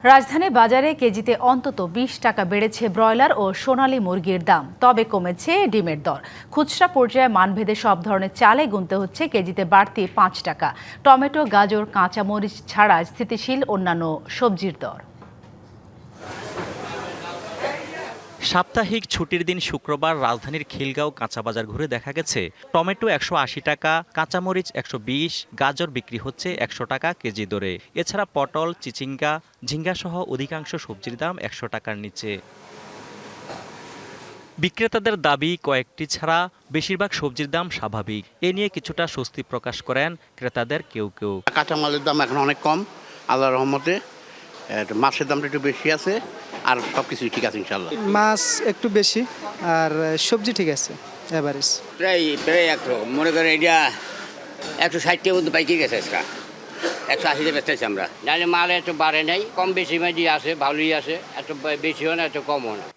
রাজধানী বাজারে কেজিতে অন্তত ২০ টাকা বেড়েছে ব্রয়লার ও সোনালী মুরগির দাম, তবে কমেছে ডিমের দর। খুচরা পর্যায়ে মানভেদে সব ধরনের চালে গুনতে হচ্ছে কেজিতে বাড়তি ৫ টাকা। টমেটো, গাজর, কাঁচামরিচ ছাড়া স্থিতিশীল অন্যান্য সবজির দর। সাপ্তাহিক ছুটির দিন শুক্রবার রাজধানীর খিলগাঁও কাঁচা বাজার ঘুরে দেখা গেছে টমেটো ১৮০ টাকা, কাঁচামরিচ ১২০, গাজর বিক্রি হচ্ছে ১০০ টাকা কেজি দরে। এছাড়া পটল, চিচিঙ্গা, ঝিঙ্গা সহ অধিকাংশ সবজির দাম ১০০ টাকার নিচে। বিক্রেতাদের দাবি, কয়েকটি ছাড়া বেশিরভাগ সবজির দাম স্বাভাবিক। এ নিয়ে কিছুটা স্বস্তি প্রকাশ করেন ক্রেতাদের কেউ কেউ। কাঁচামালের দাম এখন অনেক কম, আল্লাহর রহমতে। মাছের দামটা একটু বেশি আছে, আর সব কিছুই ঠিক আছে ইনশাল্লাহ। মাছ একটু বেশি আর সবজি ঠিক আছে, এভারেজ। প্রায় একটু মনে করেন এটা ১৬০টার মধ্যে পাইকে গেছে, ১৮০ বেচতেছি আমরা। নাহলে মাল একটু বাড়ে নাই, কম বেশি মাঝি আছে, ভালোই আছে, এত বেশিও না, এত কমও না।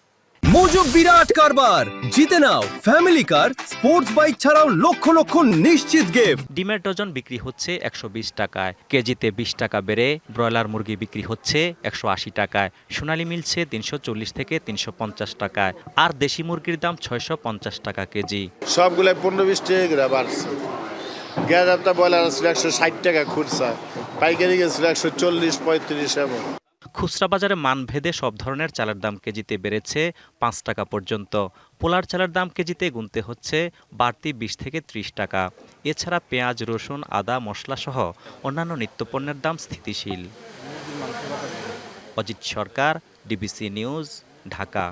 মজুক বিরাট কারবার, জিতে নাও ফ্যামিলি কার, স্পোর্টস বাইক ছাড়াও লক্ষ লক্ষ নিশ্চিত গিফট। ডিমের ডজন বিক্রি হচ্ছে ১২০ টাকায়, কেজিতে ২০ টাকা বেড়ে ব্রয়লার মুরগি বিক্রি হচ্ছে ১৮০ টাকায়, সোনালী মিলছে ৩৪০ থেকে ৩৫০ টাকায়, আর দেশি মুরগির দাম ৬৫০ টাকা কেজি। সবগুলাই ১৫-২০ টাকা করে বাড়ছে। গ্যাদারটা ব্রয়লার ছিল ১৬০ টাকা খুচরা, পাইকারি গেছিল ১৪০-৩৫ এমন। খুচরা বাজারে মানভেদে সব ধরনের চালের দাম কেজিতে বেড়েছে ৫ টাকা পর্যন্ত। পোলার চালের দাম কেজিতে গুনতে হচ্ছে বাড়তি ২০ থেকে ৩০ টাকা। এছাড়া পেঁয়াজ, রসুন, আদা, মশলা সহ অন্যান্য নিত্যপণ্যের দাম স্থিতিশীল। অজিত সরকার, ডিবিসি নিউজ, ঢাকা।